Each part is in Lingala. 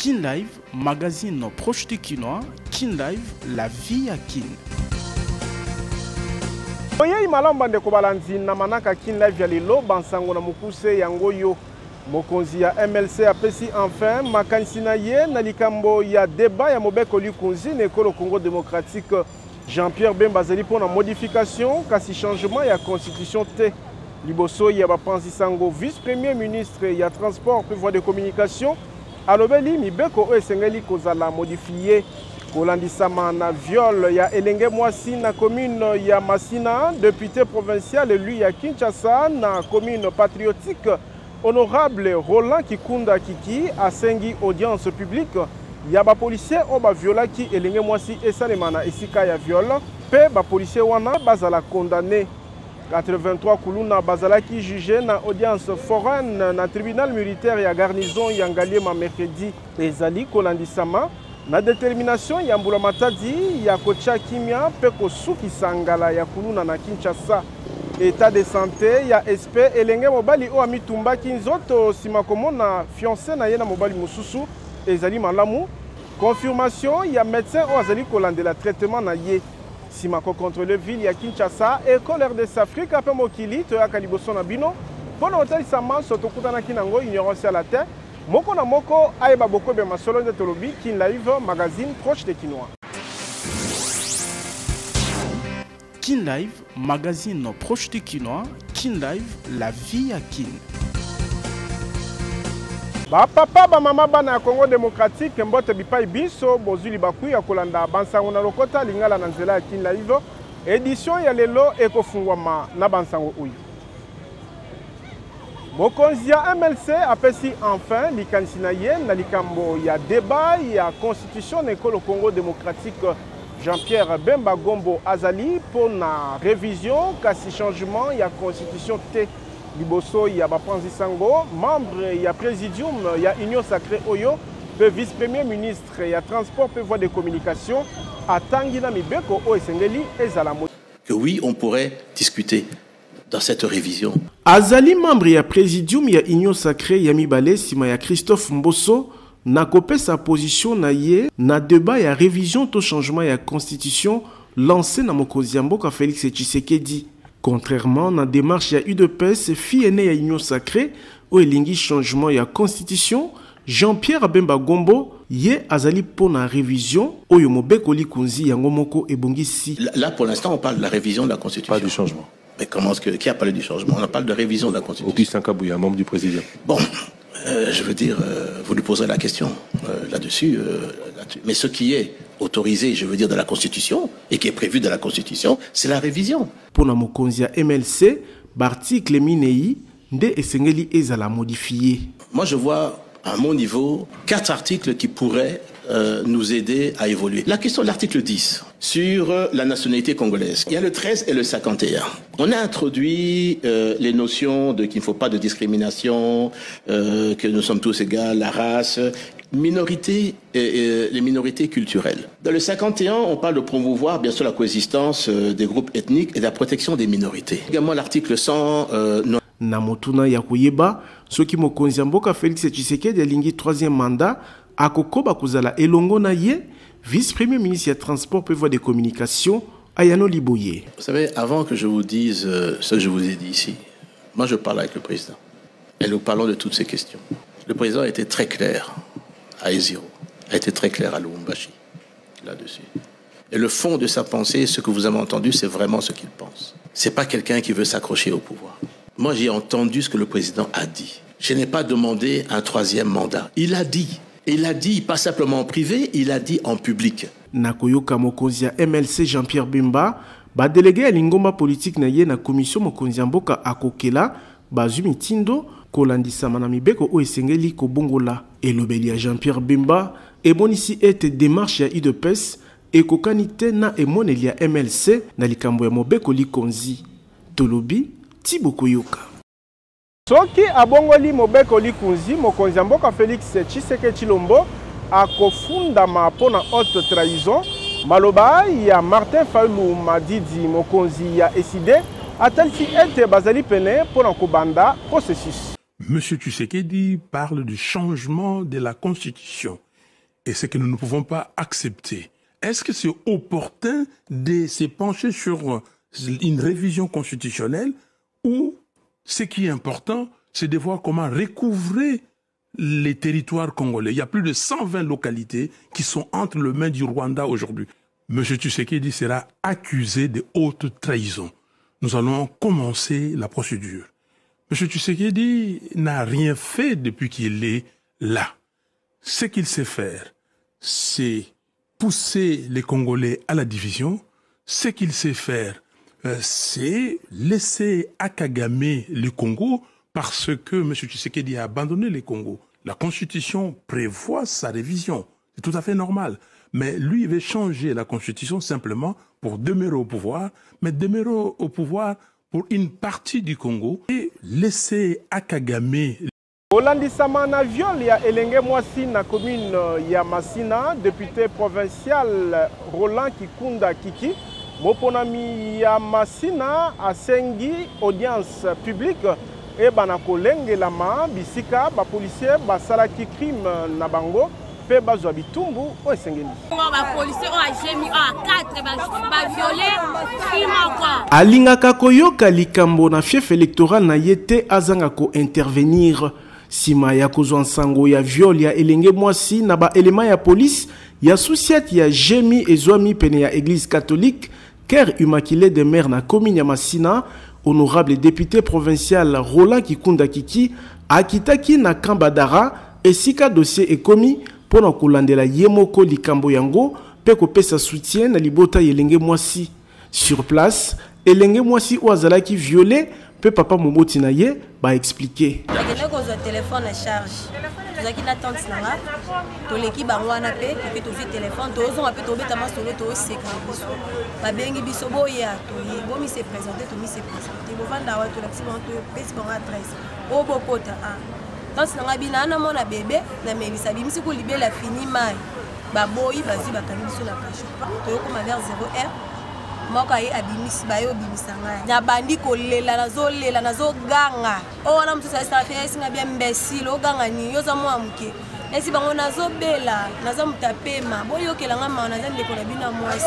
Kin Live, magazine proche de Kinois. Kin Live, la vie à Kin. Oye malamba ndeko balanzi na manaka Kin Live ya lelo bansango na mukuse yango yo mokonzi ya MLC apesi enfin makanisi na ye na likambo ya débat ya mobeko likunzi na ekolo Congo démocratique Jean-Pierre Bemba azali pona modification kasi changement ya constitution te liboso ya bapanzi sango vice-premier ministre ya transport pe voie de communication alobeli mibeko o esengeli kozala modifié kolandisama na viol ya elenge mwasi na commune ya Masina, député provincial lui ya Kinshasa na commune patriotique honorable Roland Kikunda Kiki asengi audience publique ya ba policier o ba violaki elenge mwasi esalema na esika ya viol pe ba policier wana bazala condamné 83 kuluna bazalaki jugé na audience foraine na tribunal militaire ya garnison ya Ngaliema mercredi ezali kolandisama na détermination ya Mbula Matadi ya kocha kimia pe kosuki sangala ya kuluna na Kinshasa. État de santé ya SP elenge mobali o amitumbaki nzoto sima komona fiancé na ye na mobali mususu ezali malamu. Confirmation ya médecin o azali kolandela traitement na ye sima ko contrôler ville ya Kinshasa et colère des Afrique pe mokili to ya kaliboso na bino pona otalisa manso tokutana kinango ignorance à la terre. Moko na moko ayeba boko be masolo de tolobi Kin Live magazine proche de Kinois. Kin Live, magazine proche de Kinois. Kin Live, la vie à Kin. Ba papa ba mama bana Congo démocratique mbote bipai biso bozuli bakui ya kolanda bansango na lokota lingala na nzela ya Kin Live édition ya lelo ekofungwama na bansango uyu. Mokonzi ya MLC apesi enfin likanisi na ye na likambo ya débat ya constitution na ekolo Congo démocratique Jean-Pierre Bemba Gombo azali pour na révision kasi changement ya constitution te liboso ya bapanzi sango membre ya présidium ya Union Sacrée Oyo pe vice-premier ministre ya transport pe voie de communication atangi na mibeko o esengeli ezala que oui on pourrait discuter dans cette révision. Azali membre ya présidium ya Union Sacrée ya mibale sima ya Christophe Mbosso na kopé sa position na ye na débat ya révision to changement ya constitution lancé na mokonzi ya mboka Félix Tshisekedi. Contrairement na démarche ya UDPS fille aînée ya Union Sacrée o elingi changement ya constitution Jean-Pierre Bemba Gombo ye azali pour la révision oyo mobeko likunzi yango moko ebongisi. Là pour l'instant on parle de la révision de la constitution. Pas du changement. Mais qui a parlé du changement? On parle de révision de la Constitution. Augustin Kabouya, membre du président. Bon, je veux dire, vous lui poserez la question là-dessus. Mais ce qui est autorisé, je veux dire, de la Constitution, et qui est prévu de la Constitution, c'est la révision. Pour la mokonzia MLC, l'article Minei, nde esengeli ezala modifié. Moi, je vois, à mon niveau, 4 articles qui pourraient nous aider à évoluer. La question de l'article 10 sur la nationalité congolaise. Il y a le 13 et le 51. On a introduit les notions de qu'il ne faut pas de discrimination, que nous sommes tous égaux, la race, minorité et les minorités culturelles. Dans le 51, on parle de promouvoir bien sûr la coexistence des groupes ethniques et la protection des minorités. Également l'article 100 na motuna ya kuyeba soki mokonzi ya mboka Félix Tshisekedi alingi 3e mandat akokoba kozala elongo na ye vice-premier ministre ya transport pe voie de communication Ayano Liboye. Vous savez, avant que je vous dise ce que je vous ai dit ici, moi je parle avec le président et nous parlons de toutes ces questions. Le président a été très clair à Eziro, a été très clair à Lubumbashi là-dessus. Et le fond de sa pensée, ce que vous avez entendu, c'est vraiment ce qu'il pense. C'est pas quelqu'un qui veut s'accrocher au pouvoir. Moi, j'ai entendu ce que le président a dit. Je n'ai pas demandé un 3e mandat. Il a dit. Il a dit, pas simplement en privé, il a dit en public. Nakoyoka mokonzi ya MLC Jean-Pierre Bemba, ba délégué ya lingomba politique na ye na commission mokonzi ya mboka akokela, bazumi tindo, kolandisama na mibeko o esengeli kobongola. Elobeli ya Jean-Pierre Bemba, ebonisi ete démarche ya UDPS, ekokanite na emoneli ya MLC na likambo ya mobeko likonzi. Tolobi, Tiboko Yoka. Soki abongoli mobeko likunzi mokonzi mboka Félix Tshisekedi Tshilombo akofundama pona haute trahison maloba ya Martin Fayulu Madidi mokonzi ya SID atalisi ete bazali pene pona kobanda processus. Monsieur Tshisekedi parle du changement de la constitution. et ce que nous ne pouvons pas accepter. Est-ce que c'est opportun de se pencher sur une révision constitutionnelle ou ce qui est important, c'est de voir comment recouvrer les territoires congolais? Il y a plus de 120 localités qui sont entre les mains du Rwanda aujourd'hui. M. Tshisekedi sera accusé de haute trahison. Nous allons commencer la procédure. M. Tshisekedi n'a rien fait depuis qu'il est là. Ce qu'il sait faire, c'est pousser les Congolais à la division. Ce qu'il sait faire, c'est laisser à Kagame le Congo parce que M. Tshisekedi a abandonné le Congo. La Constitution prévoit sa révision. C'est tout à fait normal. Mais lui, il veut changer la Constitution simplement pour demeurer au pouvoir, mais demeurer au pouvoir pour une partie du Congo et laisser à Kagame. Olandisama na viol ya elenge mwasi na commune ya Masina, député provincial Roland Kikunda Kiki, moponami ya Masina asengi audience publique e bana kolengelama bisika ba policier basalaki crime na bango pe bazwa bitumbu o esengeli. Ba policier o ajemi a 4 ba violer kimoko. Alingaka koyoka likambo na fief électoral na yete azanga ko intervenir. Sima ya kozwa nsango ya viol ya elenge mwasi na ba elema ya police ya société ya Jemi ezwami pene ya église catholique Cœur Immaculé de Mer na commune ya Masina, honorable député provincial Roland Kikunda Kiki akitaki na Kambadara esika dossier ekomi pona kolandela yemoko likambo yango pe kopesa soutien na libota elenge mwasi. Sur place, elenge mwasi oazalaki violé pe papa Momoti na ye ba expliquer. Akene ko zo téléphone à charge. Tozaki na tante nanga. Toleki bango wana pe pe tozi téléphone tozo pe tobeta masolo to secret biso. Ba bengi biso boya to ye bo mi se présenter to mi se présenter. Bo vanda wa to la psi to pesi bon adresse. O bokota a. Tante nanga bina na mona bébé na melisa bimisi ko libela fini mai. Ba boyi bazi bakangi biso na kasho. To ko ma vers 0h. Moka ye abimisi bayo bimisanga na bandi kolela nazo ganga o wana mtu sasa afya singa bien imbécile o ganga ni yoza mwa mke esi bango nazo bela nazo mutapema boyo kelanga ma nazo ndeko na bina mwasi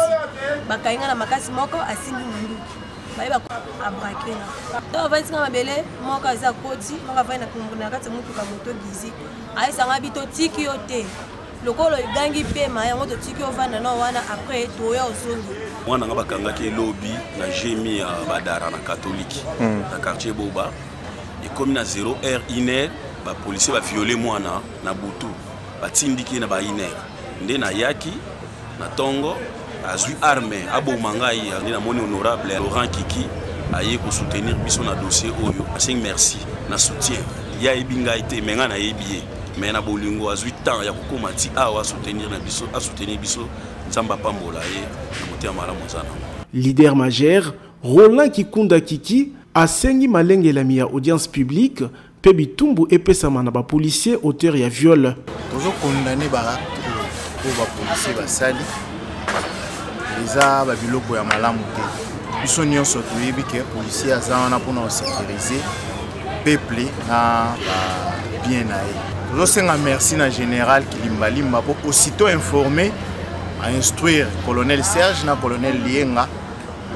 bakainga na makasi moko asimbi munduki baye ba abrakena to va singa mabele moka za koti moka va na kumbuna kati mutu ka moto gizi aisanga bito tiki yote lokolo gangi pema yango to tiki ovanda no wana après toya osongi mwana nga bakangaki lobby na Jemi ya Badara na catholique na quartier Boba et comme na 0h 1h ba policier ba violer mwana na butu batindiki na ba 1h nde na yaki na tongo azui armée abomangai ndi na moni honorable Laurent Kiki aye ko soutenir biso na dossier oyo asing merci na soutien ya ebinga ite menga na yebiye mais na bolingo azui temps ya kokoma ti awa soutenir na biso a soutenir biso nzamba pambola ye na motia malamu zana. Leader majeur Roland Kikunda Kiki asengi malengelami ya audience publique pe bitumbu epesama na ba policier auteur ya viol. Toujours condamné ba policier basali eza ba biloko ya malamu te. Biso nyonso toyebi ke policier azana pona sécuriser peuple na bien na ye. Tozosenga merci na général Kilimbalimba pour aussitôt informer à instruire colonel Serge na colonel Lienga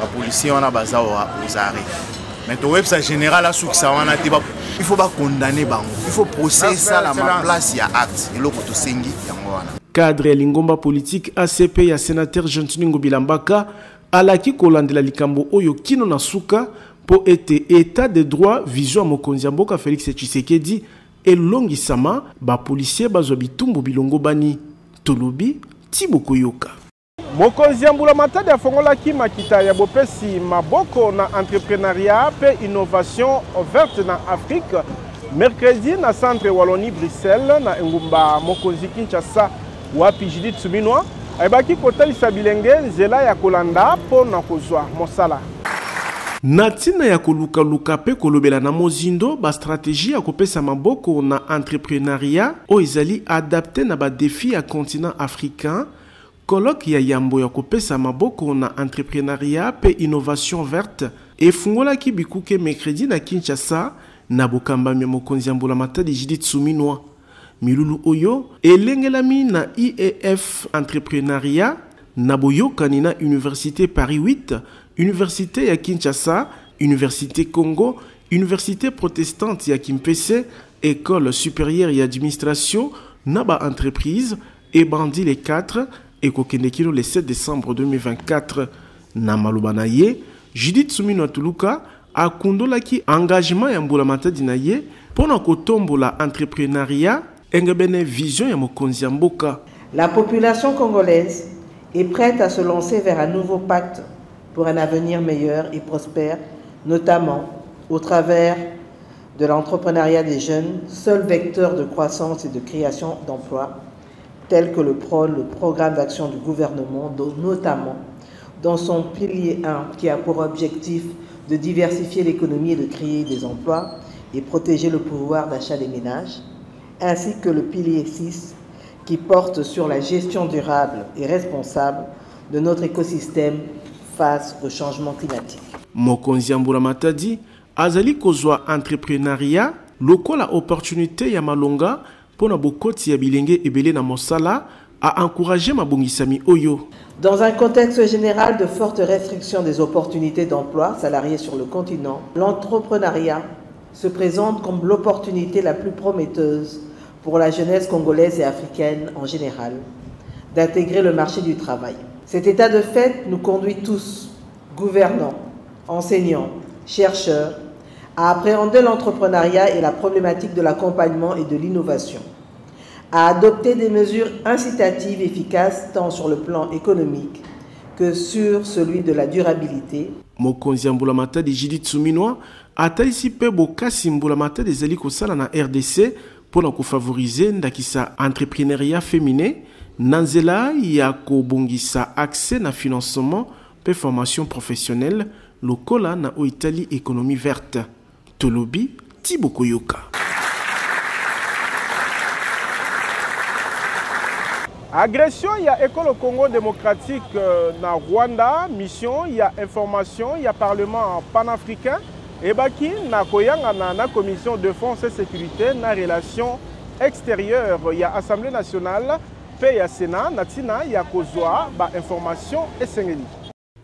ba policier wana baza aux arrêts. Mais to web sa général a soukisa wana te il faut pas condamner bango. Il faut procéder ça la place ya acte eloko to sengi yango wana. Cadre lingomba politique ACP ya sénateur Jean-Tiningo Bilambaka alaki kolandela likambo oyo kino na suka po ete état de droit vision mokonzi mboka Félix Tshisekedi elongisama ba policier bazwa bitumbu bilongo bani tolobi Tiboko yoka. Mokonzi Mbula Matadi afongolaki makita ya bopesi maboko na entrepreneuriat pe innovation verte na Afrique mercredi na centre Wallonie Bruxelles na engumba mokonzi Kinshasa wapi Judith Suminwa aibaki kotalisa bilenge nzela ya kolanda po na kozwa mosala. Natina ya koluka pe kolobela na mozindo ba stratégie ya kopesa maboko na entrepreneuriat o ezali adapté na ba défi ya continent africain. Colloque ya yambo ya kopesa maboko na entrepreneuriat pe innovation verte efungola ki bikuke mercredi na Kinshasa na bokambami mokonzi Mbula Matadi Judith Suminwa. milulu oyo elengelami na IEF entrepreneuriat na boyokani na Université Paris 8, Université ya Kinshasa, Université Congo, Université protestante ya Kimpese, École supérieure et administration, Naba entreprise, et bandi les 4, et Kokendekino le 7 décembre 2024. Na malubanaye, Judith Soumino Tuluka, a kundolaki engagement ya mbulamata dinaye, pona kotombola entrepreneuriat, engebene vision ya mokonzi ya mboka. La population congolaise est prête à se lancer vers un nouveau pacte pour un avenir meilleur et prospère, notamment au travers de l'entrepreneuriat des jeunes, seul vecteur de croissance et de création d'emplois, tel que le prône le programme d'action du gouvernement, notamment dans son pilier 1, qui a pour objectif de diversifier l'économie et de créer des emplois et protéger le pouvoir d'achat des ménages, ainsi que le pilier 6, qui porte sur la gestion durable et responsable de notre écosystème face au changement climatique. Mokonzi Mbulamata dit azali kozwa entrepreneuriat lokola opportunité ya malonga pona bokoti ya bilenge ebele na mosala a encouragé mabongisami oyo. Dans un contexte général de forte restriction des opportunités d'emploi salariés sur le continent, l'entrepreneuriat se présente comme l'opportunité la plus prometteuse pour la jeunesse congolaise et africaine en général d'intégrer le marché du travail. Cet état de fait nous conduit tous, gouvernants, enseignants, chercheurs, à appréhender l'entrepreneuriat et la problématique de l'accompagnement et de l'innovation, à adopter des mesures incitatives efficaces tant sur le plan économique que sur celui de la durabilité. Mokonzi Mbulamata de Judith Soumino a talisipe bokasi Mbulamata des ali kosala na RDC pour favoriser ndakisa entrepreneuriat féminin nanzela ya kobongisa accès na financement pe formation professionnelle lokola na Italie économie verte. Tolobi Tibokoyoka. Agression, il y a École Congo démocratique na Rwanda, mission, il y a information, il y a Parlement panafricain, et baki na koyanga na commission de défense et sécurité na relations extérieures, il y a Assemblée nationale, il y a Sénat, natina, il y a kozwa, ba information et sengeli.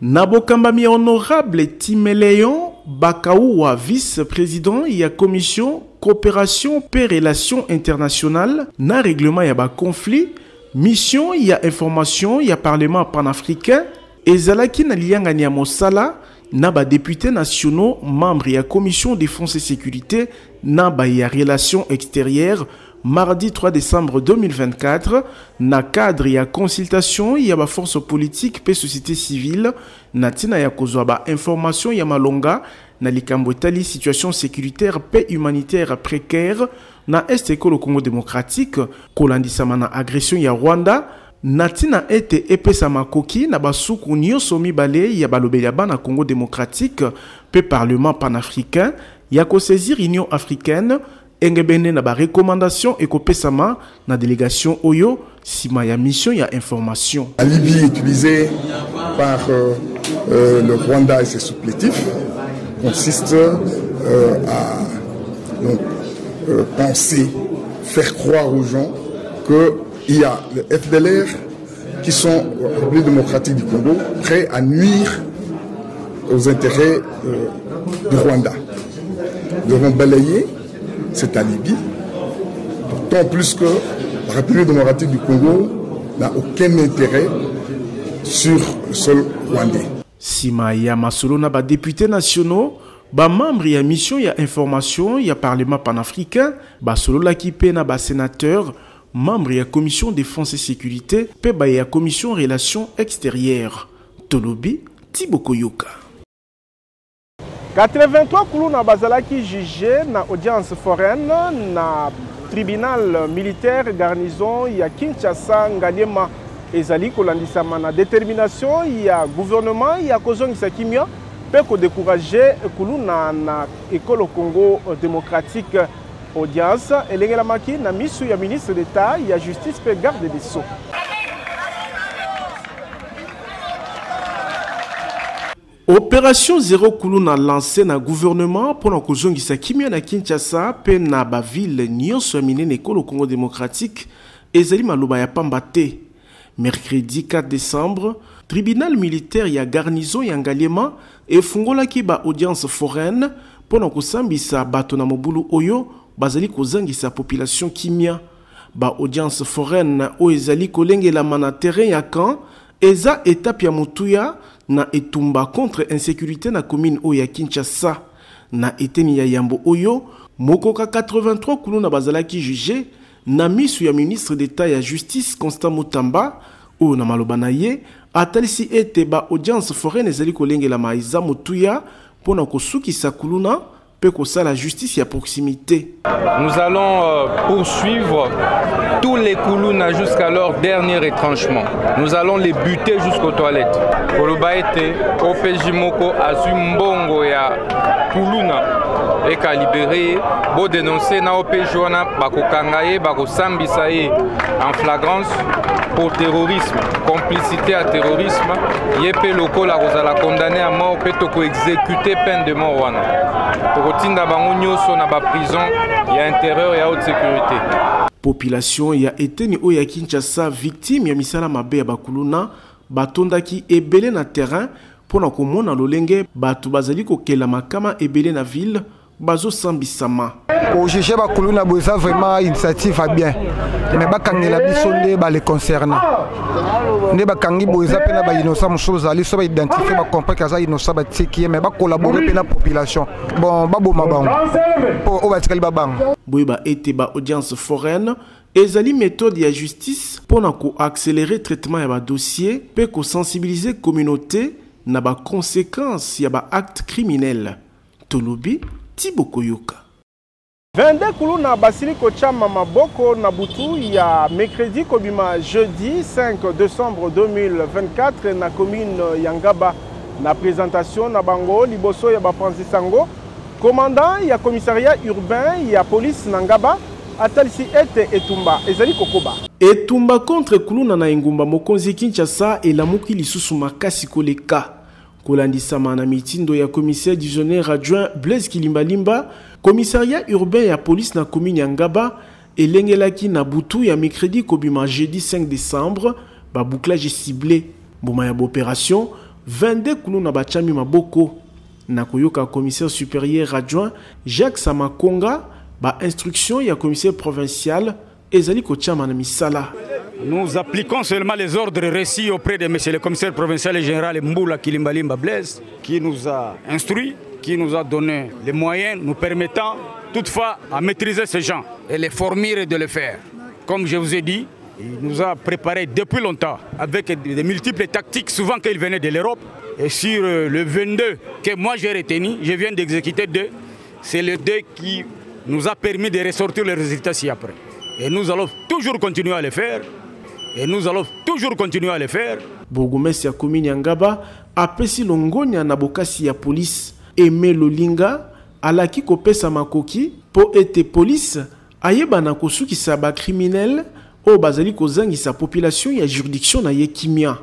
Nabokambami honorable Timeleon Bakaoua, vice-président, il y a commission coopération et relations internationales, na règlement il y a conflit, mission il y a information, il y a parlement panafricain, et zalaki na lianga ni mosala, na ba députés nationaux, membres il y a commission défense et sécurité, na ba il y a relations extérieures, mardi 3 décembre 2024, na cadre ya consultation ya ba force politique pe société civile, na tina ya kozwa ba information ya malonga na likambo etali situation sécuritaire pe humanitaire précaire na Est École Congo démocratique kolandisama na agression ya Rwanda na tina ete epesa makoki na basuku nyonso mibale ya balobeli ya bana Congo démocratique pe parlement panafricain ya ko saisir Union africaine engebene na ba recommandation ekopesama na délégation oyo sima ya mission ya information. La Libye utilisée par le Rwanda et ses supplétifs consiste à penser, faire croire aux gens qu'il y a les FDLR qui sont la République démocratique du Congo prêts à nuire aux intérêts du Rwanda. Ils devront balayer cette alibi, d'autant plus que la République démocratique du Congo n'a aucun intérêt sur le sol rwandais. Sima ya masolo na ba députés nationaux, ba membre ya mission ya information ya parlement panafricain, ba solo la ki pe na ba sénateur, membre ya commission défense et sécurité, pe ba ya commission relations extérieures. Tolobi Tibokoyoka. 83 kuluna bazalaki jugé na audience foraine na tribunal militaire garnison ya Kinshasa Ngaliema ezali kolandisama na détermination ya gouvernement ya kozongisa kimia pe ko décourager kuluna na École Congo démocratique audience elengelamaki na misu ya ministre d'État ya justice pe garde des sceaux. Opération Zéro Kuluna lancée na gouvernement pour la kozongisa kimia na Kinshasa pe na ba ville nyonso ya minene ekolo Congo démocratique ezali maloba ya pamba te. Mercredi 4 décembre, tribunal militaire ya garnison ya Ngaliema efungolaki ba audience foraine pour na kosambisa bato na mobulu oyo bazali kozangisa population kimia. Ba audience foraine o ezali kolengela na terrain ya camp eza étape ya mutuya na etumba contre insécurité na commune oya Kinshasa. Na eteni ya yambo oyo mokoka 83 kuluna bazalaki jugé na misu ya ministre d'état ya justice Constant Mutamba o na maloba na ye atalisi ete ba audience foraine ezali kolengela maiza mutuya pona kosukisa kuluna pe kosala justice à proximité. Nous allons poursuivre tous les Kuluna jusqu'à leur dernier retranchement. Nous allons les buter jusqu'aux toilettes. Kolobaete, OPJ Moko, Azumbongo ya Kuluna, et qu'à libérer, beau dénoncer na OPJ wana bakokangaye, bakosambisaye en flagrance pour terrorisme, complicité à terrorisme. Yepe loko la rozala condamné à mort, pe toko exécuter peine de mort wana. Tokotinda bango nyoso na ba prison ya intérieur et haute sécurité. Population ya eteni oya Kinshasa victime ya misala mabe ya bakuluna batondaki ebele na terrain pona komona lolenge batu bazali kokela makama ebele na ville bazo sambisama. Pour juger bakuluna boza vraiment initiative bien. Mais bakangela biso nde ba les concernant. Ne bakangi boza pena ba innocent musozo ali so ba identifier ba comprendre kaza innocent ba tiki mais ba collaborer pena population. Bon babo mabango. Pour o batikali babango. Boyba ete ba audience foraine ezali méthode ya justice pona ko accélérer traitement ya ba dossier pe ko sensibiliser communauté na ba conséquences ya ba acte criminel. Tolobi Tibokoyoka. 22 kuluna basili kochama maboko na butu ya mercredi kobima jeudi 5 décembre 2024 na commune Yangaba na présentation na bango liboso ya bapanzisango commandant ya commissariat urbain ya police Nangaba atalisi ete etumba ezali kokoba. Etumba contre kuluna na engumba mokonzi Kinshasa elamuki lisusu makasi koleka. Kolandisama na mitindo ya commissaire divisionnaire adjoint Blaise Kilimbalimba, commissariat urbain ya police na commune Yangaba elengelaki na butu ya mercredi kobima jeudi 5 décembre ba bouclage ciblé. Boma ya opération 22 kuluna bachami maboko na koyoka commissaire supérieur adjoint Jacques Samakonga ba instruction ya commissaire provincial ezali kochama na misala. Nous appliquons seulement les ordres reçus auprès de M. le commissaire provincial et général Mboula Kilimbalimba Blaise, qui nous a instruits, qui nous a donné les moyens nous permettant toutefois à maîtriser ces gens et les former et de le faire. Comme je vous ai dit, il nous a préparé depuis longtemps avec de multiples tactiques, souvent qu'ils venaient de l'Europe. Et sur le 22 que moi j'ai retenu, je viens d'exécuter 2, c'est le 2 qui nous a permis de ressortir les résultats ci-après. Et nous allons toujours continuer à le faire. Et nous allons toujours continuer à le faire. Bourgmestre ya commune Yangaba apesi longonya na bokasi ya police Aimé Lolinga alaki kopesa makoki po ete police ayeba na kosukisa ba criminel o bazali kozangisa population ya juridiction na Yekimia.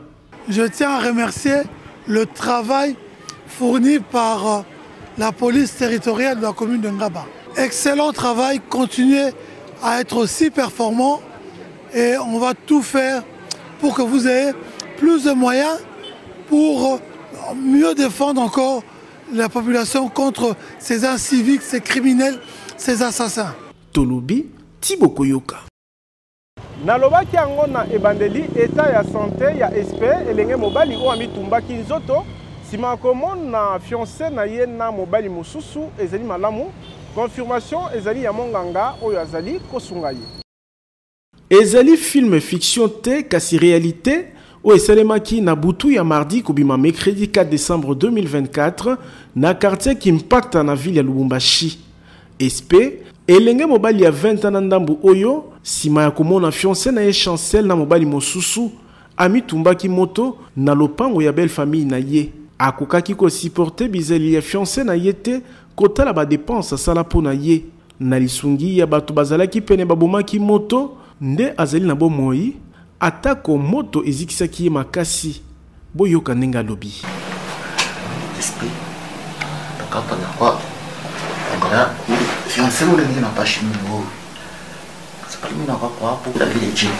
Je tiens à remercier le travail fourni par la police territoriale de la commune de Ngaba. Excellent travail, continuez à être aussi performant. Et on va tout faire pour que vous ayez plus de moyens pour mieux défendre encore la population contre ces inciviques, ces criminels, ces assassins. Tolobi Tibokoyoka. Nalobaki yango na ebandeli état ya santé ya SP elenge mobali o amitumbaki nzoto sima komona fiancé na ye na mobali mosusu ezali malamu confirmation ezali ya monganga oyo azali kosunga ye. Ezali film fiction te kasi réalité ou esalemaki na butu ya mardi kobima mercredi 4 décembre 2024 na quartier qui impacte na ville ya Lubumbashi. SP elenge mobali ya 20 ans na ndambu oyo sima ya komona fiancé na ye Chancel na mobali mosusu amitumbaki moto na lopango ya belle famille na ye. Akokaki ko supporter bizeli ya fiancé na ye te kotala ba dépense sala po na ye. Na lisungi ya bato bazalaki pene babomaki moto nde azali na bomoi atako moto ezikisaki ye makasi boyoka ndenge alobi. d'esprit. D'accord, pas voilà, fiancé ou les n'a pas chimé. C'est pas lui n'a pas quoi pour la vie de Dieu.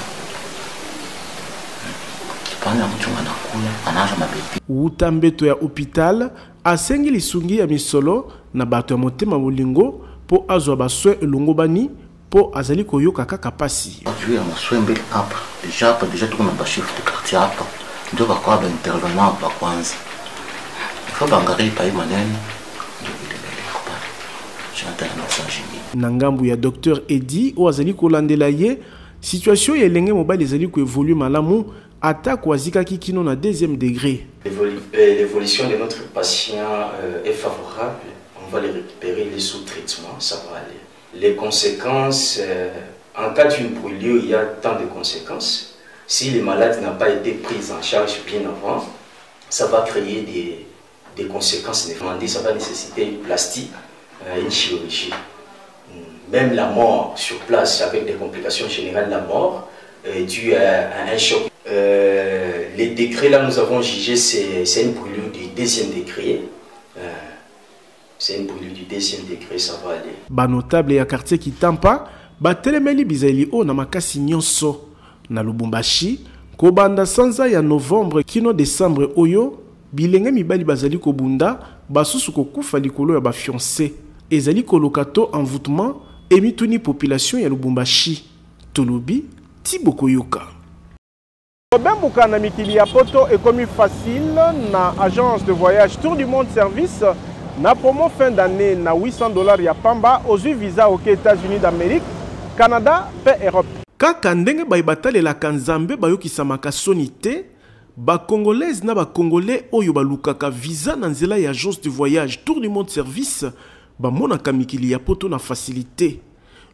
Utambeto ya hôpital asengi lisungi ya misolo na bato ya motema bolingo po azwa baswe elongo bani po azali koyoka kaka pasi. Aujourd'hui on a soin mbele hapa déjà tuko na ba chef de quartier hapa ndio bakwa ba intervenant ba kwanza faut bangarer pa manene na ngambu ya docteur Edi o azali kolandela ye situation ya elenge mobali ezali ko évoluer malamu attaque wazika kikino na deuxième degré. L'évolution de notre patient est favorable. On va les récupérer, les sous-traitements, ça va aller. Les conséquences, en cas d'une brûlure, il y a tant de conséquences. Si le malade n'a pas été pris en charge bien avant, ça va créer des conséquences néfastes. Ça va nécessiter une plastie, une chirurgie. Même la mort sur place, avec des complications générales, la mort due à un choc. Les décrets là nous avons jugé c'est une brûlure du deuxième degré. C'est une brûlure du deuxième degré, ça va aller. Ba notable ya quartier Kitampa batelemeli bizali o na makasi nyonso na Lubumbashi ko banda sanza ya novembre kino décembre oyo bilenge mibali bazali ko bunda basusu ko kufa likolo ya ba fiancé ezali ko lokato envoûtement emituni population ya Lubumbashi Tolobi Tiboko Yoka. Bembuka na mikili ya poto ekomi facile na agence de voyage Tour du Monde Service na promo fin d'année na $800 ya pamba ozwi visa aux États-Unis d'Amérique, Canada pe Europe. Kaka ndenge bayibatalela Nzambe bayokisamaka soni te, ba congolaise na ba congolais oyo balukaka visa na nzela ya agence de voyage Tour du Monde Service ba monaka mikili ya poto na facilité.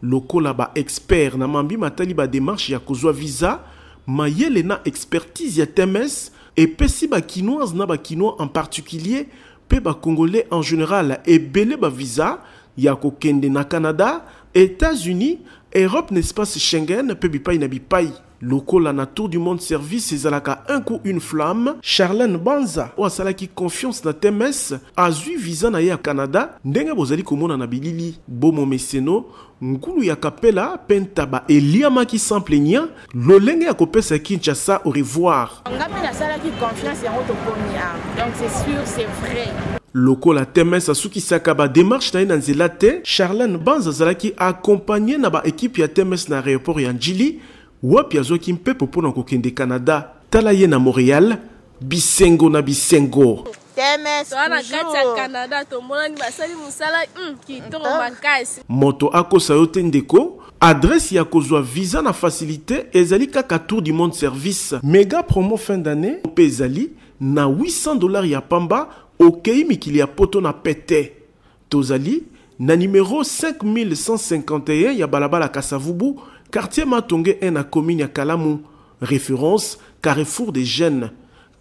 Lokola ba expert na mambi matali ba démarche ya kozwa visa mayele na expertise ya TMS et pesi ba kinoise na ba kinois en particulier pe ba congolais en général et belé ba visa ya kokende na Canada, États-Unis, Europe n'espace Schengen pe bipai na bipai. Lokola na Tour du Monde Service ezalaka un coup une flamme. Charlène Banza o asalaki confiance na TMS azui visa na ya Canada ndenge bozali komona na bilili bomo meseno ngulu ya kapela pentaba eliamaki sans plaignant lolenge ya kopesa Kinshasa au revoir. Ngapi na salaki confiance ya moto komia. Donc c'est sûr, c'est vrai. Lokola TMS asukisaka ba démarche na nzela te, Charlène Banza azalaki accompagné na ba équipe ya TMS na aéroport ya Njili. Wapi azoki mpepo pona kokende Canada tala ye na Montréal bisengo na bisengo moto akosa yo te ndeko adresse ya kozwa visa na facilité ezali kaka Tour du Monde Service méga promo fin d'année pe ezali na $800 ya pamba okei mikili ya poto na pete tozali na numéro 5151 ya balabala Kasavubu quartier Matonge na commune ya Kalamu. Référence Carrefour des Jeunes.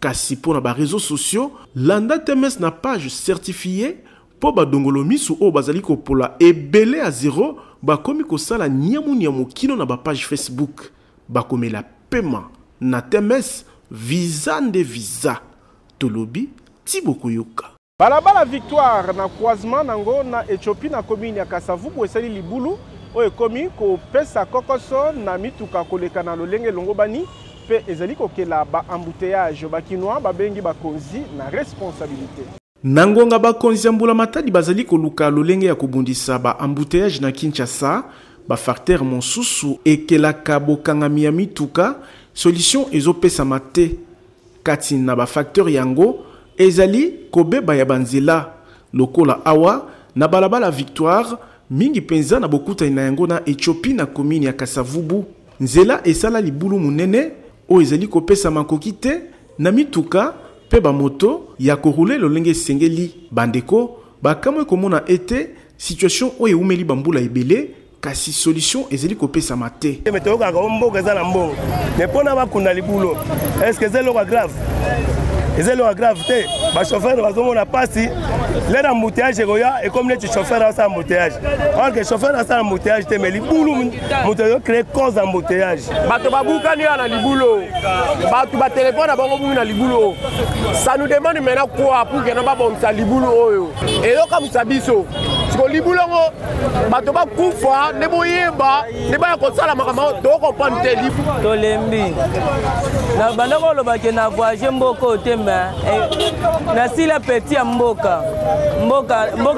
Kasi pour na réseaux sociaux, Landa TMS na page certifiée pour ba dongolo misu o bazali ko pola ebele à zéro ba komi ko sala nyamu kino na ba page Facebook. Ba komela paiement na TMS visa de visa. Tolobi Tiboko Yoka. Balabala victoire na croisement nango na Éthiopie na commune ya Kasavubu esali libulu oyo komi ko pesa kokoso na mituka koleka na lolenge longo bani pe ezali kokela ba embouteillage bakinois babengi bakonzi na responsabilité. Nangonga bakonzi ambula matadi bazali koluka lolenge ya kobundisa ba embouteillage na Kinshasa ba facteur monsusu ekelaka bokangami ya mituka solution ezopesa mate kati na ba facteur yango ezali kobeba ya banzela lokola awa na balabala victoire mingi penza na bokuta ina yango na Éthiopie na commune ya Kasavubu nzela esala libulu munene o ezali kopesa makoki te na mituka pe ba moto ya korule lolenge sengeli bandeko bakamwe komona ete situation oyo umeli bambula ebele kasi solution ezali kopesa mate metoko ka mboka za na mbongo ne pona bakunda libulo est-ce que c'est lo grave eza eloko grave te bachauffeur bazomona mpasi lere embouteillage ekoya ekomi neti chauffeur asala embouteillage or que chauffeur asala embouteillage te mais libulu moto ezocrée cause embouteillage bato babukani ya na libulu bato batelefone na bango bungi na libulu ça nous demande maintenant quoi pour que na babomisa libulu oyo ezokamwisa biso siko libulu yango bato bakufa nde boyeba nde baya kosala makambo tokompane te libu tolembi na banda kolobake na voyage mboka otemba nasili apeti ya mboka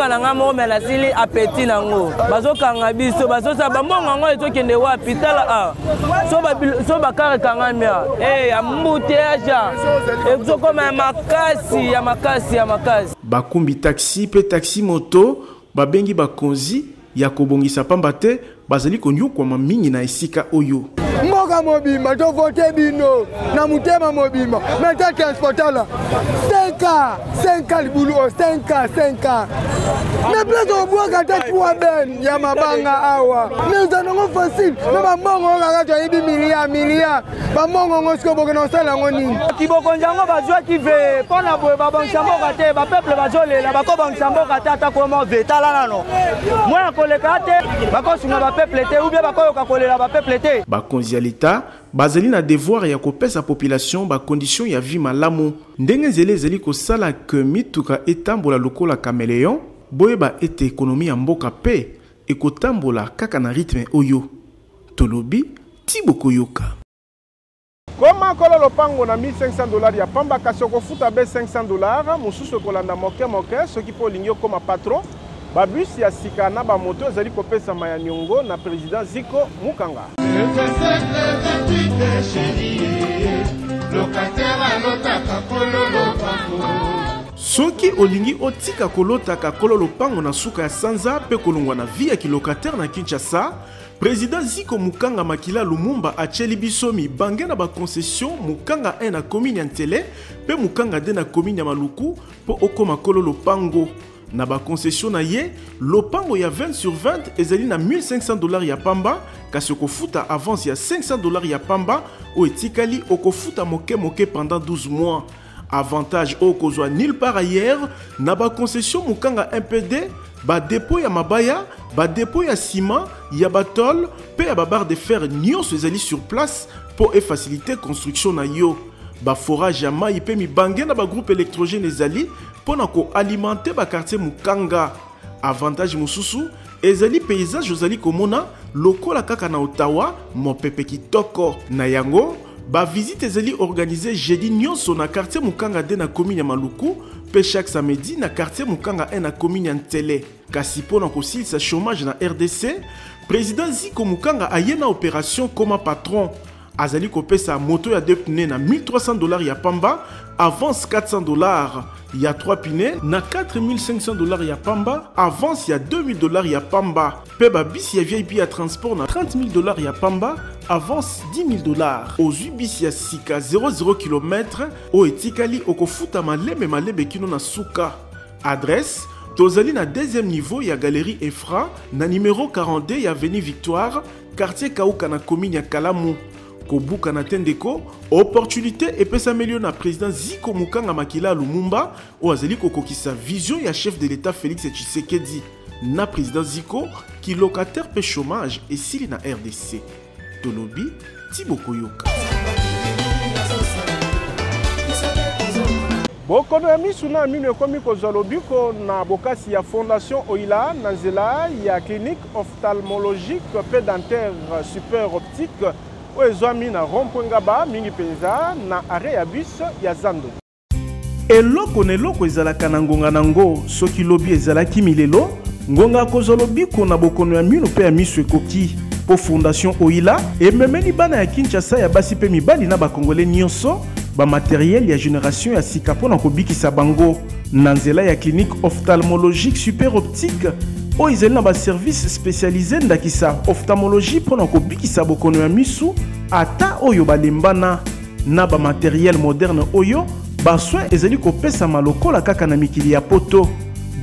na nga moko me nasili apeti nango bazokanga biso bazosala bambongo yango ezokende wapi tala so bakarekanga ya mbuteyage ezokoma ya makasi bakumbi taxi pe taxi moto babengi bakonzi ya kobongisa pamba te bazali konyokwama mingi na esika oyo mboka mobimba tovote bino na mutema mobimba meta transportala 5 libulu 5 na place obwaka te kwa ben ya mabanga awa neza nango facile na bambongo kaka toyebi milia bambongo ngo siko boke na osala ngo nini kiboko njango bazwa kive mpona boye babongisa mboka te bapeple bazolela bakobongisa mboka te ata koma vetala nano mwana koleka te bakosunga bapeple te ubie bakoyoka kolela bapeple te bakonzi ya leta bazali na devoir ya kopesa population bakondition ya vie malamu ndenge nzela ezali kosala ke mituka etambola lokola caméléon boyeba ete ekonomi ya mboka pe ekotambola kaka na rythme oyo tolobi Thibaut Koyoka. Koma kola lopango na $1,500 ya pamba kasi okofuta be $500 mosusu kolanda moke soki po olingi okoma patron babus ya sika na bamoto ezali kopesama ya niongo na président Ziko Mukanga. Soki olingi otika kolotaka kolo lopango na suka ya sanza pe kolongwa na vie ya kilocataire na Kinshasa, président Ziko Mukanga Makila Lumumba acheli biso mibange na ba concession Mukanga 1 na commune ya Ntele pe Mukanga 2 na commune ya Maluku po okoma kolo lopango. Na ba concession na ye, lopango ya 20/20 ezali na $1,500 ya pamba, kasi okofuta avance ya $500 ya pamba o etikali okofuta moke pendant 12 mois. Avantage okozwa nulle part ailleurs na ba concession Mukanga MPD, ba dépôt ya mabaya, ba dépôt ya ciment, ya batol, pe ya ba barre de fer nyonso ezali sur place pour faciliter construction na yo. Ba forage ya mai pe mibange na ba groupe électrogène ezali pona ko alimenter ba quartier Mukanga. Avantage mususu ezali paysage ozali komona lokola kaka na Ottawa mopepe kitoko na yango. Ba visite ezali organisée jeudi nyonso na quartier Mukanga 2 na commune ya Maluku pe chaque samedi na quartier Mukanga 1 na commune ya Ntele. Kasi pona kosilisa chômage na RDC, président Ziko Mukanga aye na opération comme patron. Azali kopesa moto ya 2 pneus na $1,300 ya pamba, avance $400 ya 3 pneus na $4,500 ya pamba, avance ya $2,000 ya pamba. Pe bis ya VIP ya transport na $30,000 ya pamba, avance $10,000. Ozui bis ya sika 00 km o etikali okofuta malebe kino na suka. Adresse tozali na 2e niveau ya galerie Efra na numéro 42 ya avenue Victoire, quartier Kauka na commune ya Kalamu. Kobuka na tendeko, opportunité epesa melio na président Ziko Mukanga Makila Lumumba o azali kokokisa vision ya chef de l'État Félix Tshisekedi na président Ziko ki locataire pe chômage et sili na RDC. Tolobi Thibaut Koyoka. Bokono ya misu na minu ekomi kozwa lobiko na bokasi ya Fondation Oila na nzela ya clinique ophtalmologique pe dentaire super optique oezwami na rond-point Ngaba mingi penza na arrêt ya bus ya Zando. Eloko na eloko ezalaka na ngonga nango soki lobi ezalaki milelo ngonga kozwa lobiko na bokono ya minu pe ya misu ekoki po Fondation Oila ememeli bana ya Kinshasa ya basi pe mibali na bakongole nyonso ba matériel ya génération ya sika pona kobikisa bango na nzela ya clinique ophtalmologique super optique o ezali na ba service spécialisé ndakisa ophtalmologie pona kobikisa bokono ya misu ata oyo balembana na ba matériel moderne oyo ba soin ezali kopesa malokola kaka na mikili ya poto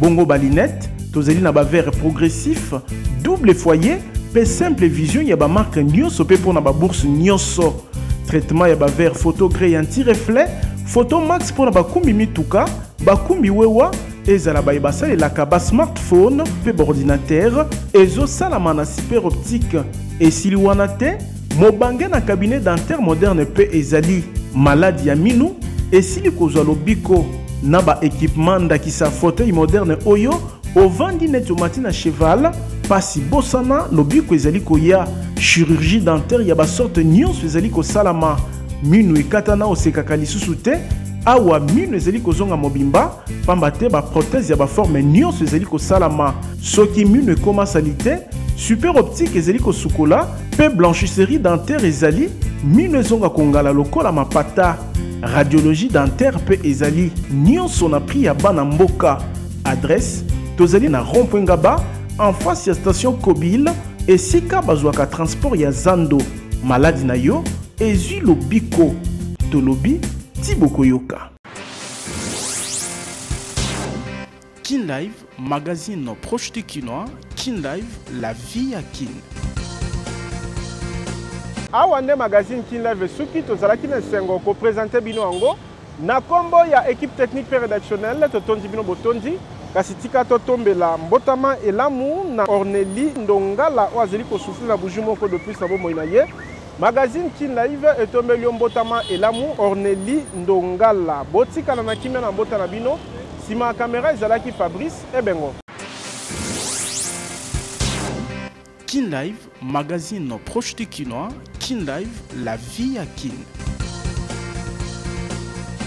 bongo ba lunette tozali na ba verre progressif double foyer pe simple vision ya ba marque nyonso pe pona ba bourse nyonso traitement ya ba verre photo gré anti reflet Photo Max pour na bakumbi mituka, bakumbi wewa ezala basalelaka ba smartphone pe ordinateur ezo salama na super optique esili wana te mobange na cabinet dentaire moderne pe ezali maladi ya minu esili kozwa lobiko na ba équipement ndakisa fauteuil moderne oyo ovandi neti omati na cheval pasi bosana lobiko ezali koya chirurgie dentaire ya basorte nyonso ezali kosalama minu ekatana osekaka lisusu te awa minu ezali kozonga mobimba pamba te baprothèse ya baforme nyonso ezali kosalama soki minu ekoma sali te super optique ezali kosukola pe blanchisserie dentaire ezali minu ezonga kongala lokola mapata radiologie dentaire pe ezali nyonso na prix ya bana mboka adresse tozali na rond-point Ngaba en face ya station Kobile esika bazwaka transport ya Zando maladi na yo ezwi lobiko tolobi Tiboko Yoka. Kin Live, magazine proche de Kinois. Kin Live, la vie à Kin. Awande magazine Kin Live suki tozalaki na sengo ko présenter bino ango na kombo ya équipe technique rédactionnelle totondi bino botondi kasi tika totombela mbotama elamu na Orneli Ndongala oazeli ko souffler na buju moko depuis na bomo na ye. Magazine Kin Live etombeli mbotama elamu Orneli Ndongala botika na kimia na mbota na bino sima caméra ezalaki Fabrice Ebengo. Kin Live, magazine proche de Kinois. Kin Live, la vie à Kin.